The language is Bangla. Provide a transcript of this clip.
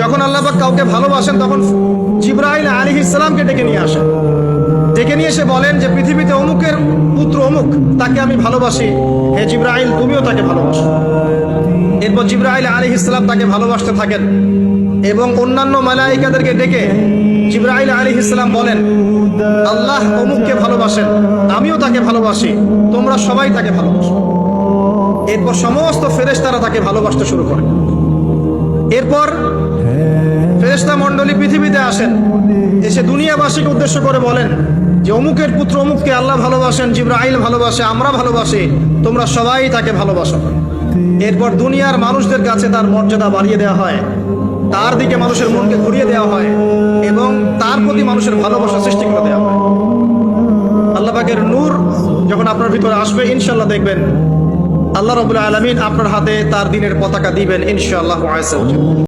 যখন আল্লাহ পাক কাউকে ভালোবাসেন তখন জিবরাইল আলাইহিস সালামকে ডেকে নিয়ে আসেন, ডেকে নিয়ে এসে বলেন যে পৃথিবীতে অমুকের পুত্র অমুক, তাকে আমি ভালোবাসি, হে জিবরাইল তুমিও তাকে ভালোবাসো। এরপর জিবরাইল আলাইহিস সালাম তাকে ভালোবাসতে থাকেন এবং অন্যান্য মালায়েকাদেরকে ডেকে জিবরাইল আলাইহিস সালাম বলেন আল্লাহ অমুককে ভালোবাসেন, আমিও তাকে ভালোবাসি, তোমরা সবাই তাকে ভালোবাসো। এরপর সমস্ত ফেরেশতারা তাকে ভালোবাসতে শুরু করে। এরপর ফেরেশতা মণ্ডলী পৃথিবীতে আসেন, এসে দুনিয়াবাসীকে উদ্দেশ্য করে বলেন যে অমুকের পুত্র অমুককে আল্লাহ ভালোবাসেন, জিবরাইল ভালোবাসে, আমরা ভালোবাসি, তোমরা সবাই তাকে ভালোবাসো। এরপর দুনিয়ার মানুষদের কাছে তার মর্যাদা বাড়িয়ে দেওয়া হয়, তার দিকে মানুষের মনকে ঘুরিয়ে দেওয়া হয় এবং তার প্রতি মানুষের ভালোবাসা সৃষ্টি করে দেওয়া হয়। আল্লাহ পাকের নূর যখন আপনার ভিতরে আসবে ইনশাআল্লাহ দেখবেন আল্লাহ রাব্বুল আলামিন আপনার হাতে তার দ্বীনের পতাকা দিবেন ইনশাআল্লাহ।